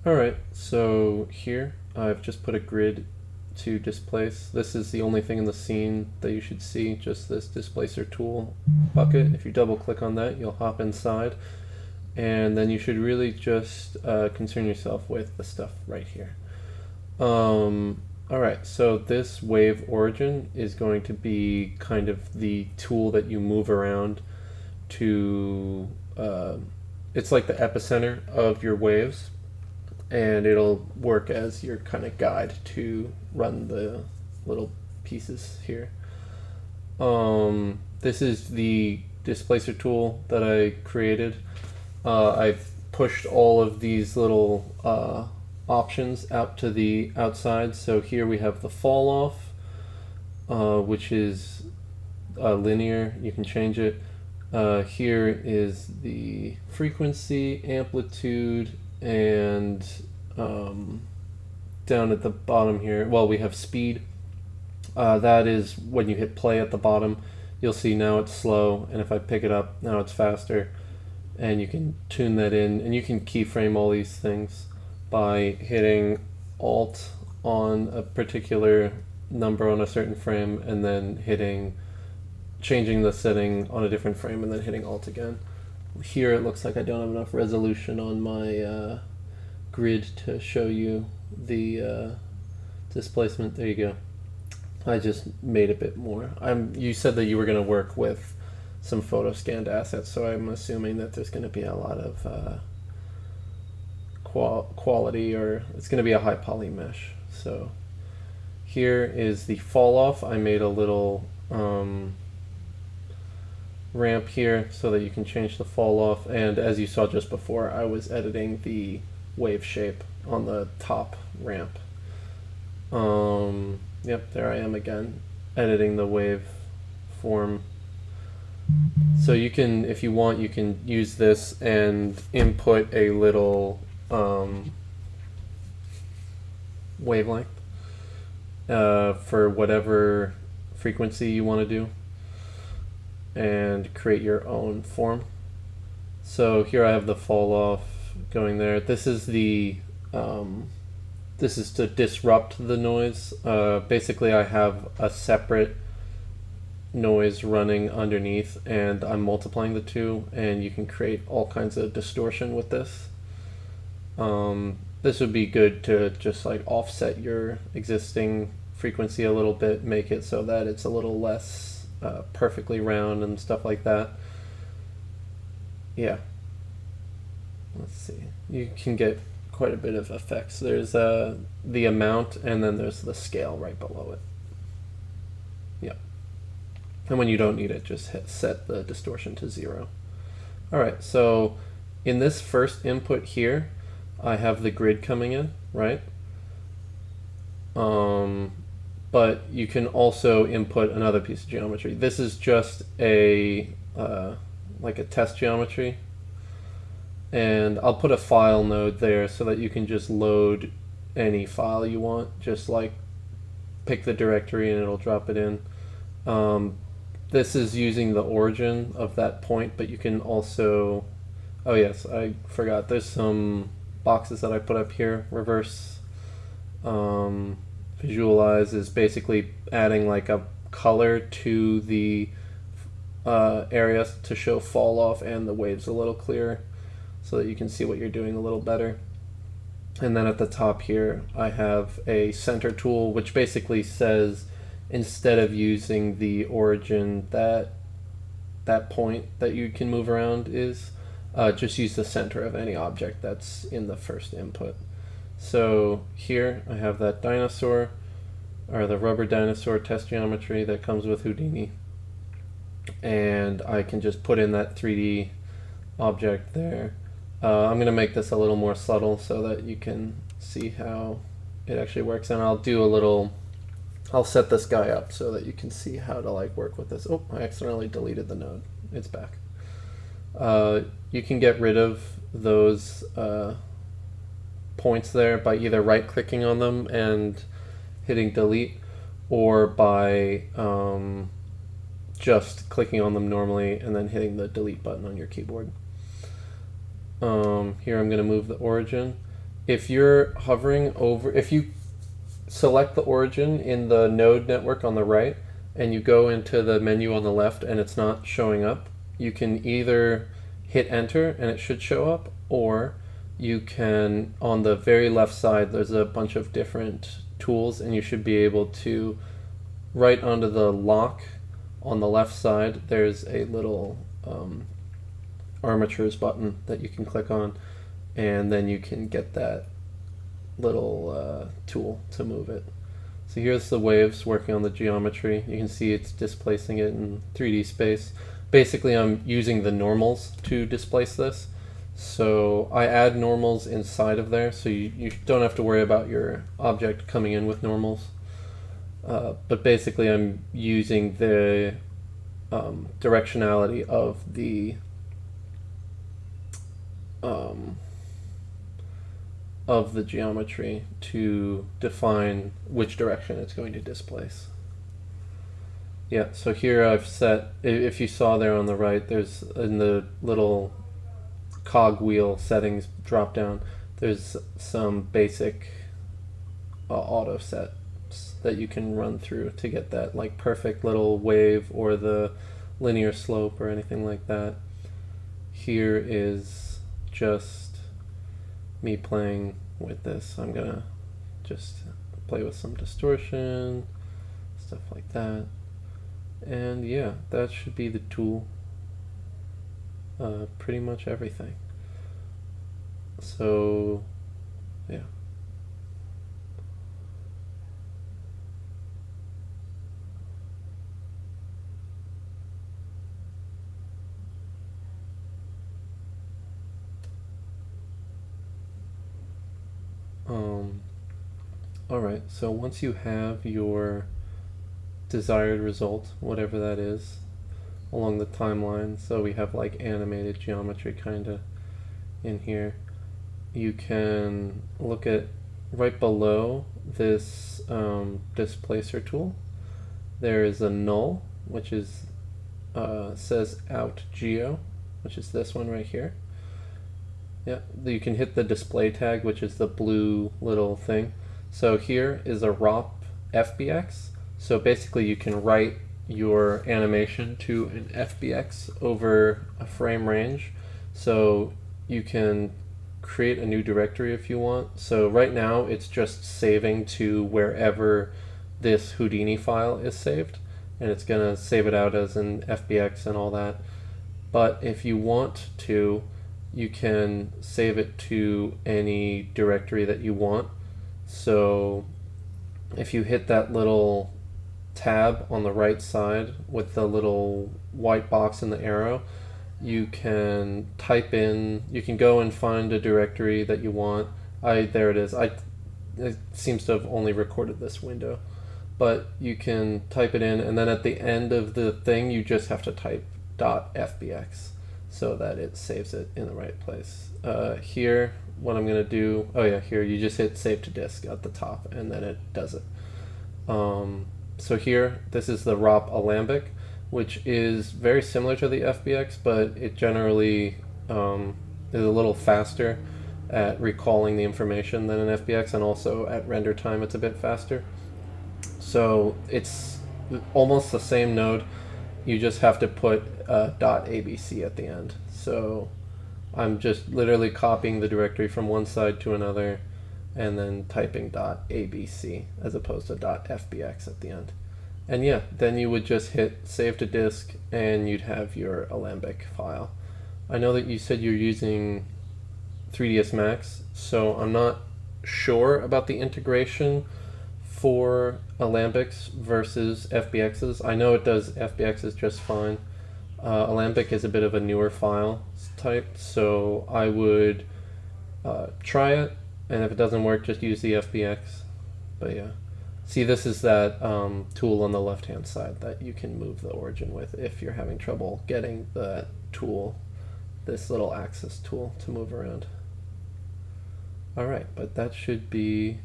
Alright, so here I've just put a grid to displace. This is the only thing in the scene that you should see, just this displacer tool bucket. If you double click on that, you'll hop inside, and then you should really just concern yourself with the stuff right here. Alright, so this wave origin is going to be kind of the tool that you move around to, it's like the epicenter of your waves, and it'll work as your kind of guide to run the little pieces here. This is the displacer tool that I created. I've pushed all of these little options out to the outside. So here we have the fall off, which is linear. You can change it. Here is the frequency, amplitude, and down at the bottom here, well, we have speed. That is when you hit play at the bottom. You'll see now it's slow, and if I pick it up, now it's faster. And you can tune that in, and you can keyframe all these things by hitting Alt on a particular number on a certain frame, and then changing the setting on a different frame, and then hitting Alt again. Here it looks like I don't have enough resolution on my grid to show you the displacement. There you go. I just made a bit more. You said that you were going to work with some photo scanned assets, so I'm assuming that there's going to be a lot of quality, or it's going to be a high poly mesh. So here is the fall off. I made a little ramp here so that you can change the fall off, and as you saw just before, I was editing the wave shape on the top ramp. Yep, there I am again, editing the wave form. So you can, if you want, you can use this and input a little wavelength for whatever frequency you want to do, and create your own form. So here I have the fall off going there. This is the this is to disrupt the noise. Basically, I have a separate noise running underneath, and I'm multiplying the two, and you can create all kinds of distortion with this. This would be good to just like offset your existing frequency a little bit, make it so that it's a little less perfectly round and stuff like that. Yeah. Let's see. You can get quite a bit of effects. There's the amount, and then there's the scale right below it. Yep. And when you don't need it, just set the distortion to 0. Alright, so in this first input here, I have the grid coming in, right? But you can also input another piece of geometry. This is just a like a test geometry, and I'll put a file node there so that you can just load any file you want. Just like pick the directory and it'll drop it in. This is using the origin of that point, but you can also, oh yes, I forgot, there's some boxes that I put up here. Reverse visualize is basically adding like a color to the area to show fall off and the waves a little clearer, so that you can see what you're doing a little better. And then at the top here, I have a center tool, which basically says, instead of using the origin that point that you can move around is, just use the center of any object that's in the first input. So here I have that dinosaur, or the rubber dinosaur test geometry that comes with Houdini, and I can just put in that 3D object there. I'm going to make this a little more subtle so that you can see how it actually works, and I'll set this guy up so that you can see how to like work with this. Oh, I accidentally deleted the node. It's back. You can get rid of those points there by either right-clicking on them and hitting delete, or by just clicking on them normally and then hitting the delete button on your keyboard. Here I'm going to move the origin, if you're hovering over, if you select the origin in the node network on the right and you go into the menu on the left and it's not showing up, you can either hit enter and it should show up, or you can, on the very left side, there's a bunch of different tools and you should be able to, right under the lock on the left side, there's a little armatures button that you can click on, and then you can get that little tool to move it. So here's the waves working on the geometry. You can see it's displacing it in 3D space. Basically, I'm using the normals to displace this. So I add normals inside of there, so you don't have to worry about your object coming in with normals. But basically, I'm using the directionality of the geometry to define which direction it's going to displace. Yeah, so here I've set, if you saw there on the right, there's in the little cogwheel settings drop down, there's some basic auto sets that you can run through to get that like perfect little wave or the linear slope or anything like that. Here is just me playing with this. I'm gonna just play with some distortion, stuff like that. And yeah, that should be the tool. Pretty much everything. So yeah. Alright, so once you have your desired result, whatever that is, along the timeline, so we have like animated geometry kind of in here, you can look at right below this displacer tool. There is a null, which is says out geo, which is this one right here. Yeah, you can hit the display tag, which is the blue little thing. So here is a ROP FBX. So basically you can write your animation to an FBX over a frame range. So you can create a new directory if you want. So right now it's just saving to wherever this Houdini file is saved, and it's gonna save it out as an FBX and all that. But if you want to, you can save it to any directory that you want. So if you hit that little tab on the right side with the little white box and the arrow, you can type in, you can go and find a directory that you want. There it is. It seems to have only recorded this window, but you can type it in, and then at the end of the thing you just have to type .fbx so that it saves it in the right place. Here, what I'm gonna do, oh yeah, here you just hit save to disk at the top and then it does it. So here, this is the ROP Alembic, which is very similar to the FBX, but it generally is a little faster at recalling the information than an FBX, and also at render time it's a bit faster. So it's almost the same node, you just have to put .abc at the end. So I'm just literally copying the directory from one side to another and then typing .abc as opposed to .fbx at the end. And yeah, then you would just hit save to disk and you'd have your Alembic file. I know that you said you're using 3ds Max, so I'm not sure about the integration for Alembics versus FBXs. I know it does FBXs just fine. Alembic is a bit of a newer file type, so I would try it, and if it doesn't work, just use the FBX. But yeah, see, this is that tool on the left hand side that you can move the origin with if you're having trouble getting that tool, this little axis tool, to move around. Alright, but that should be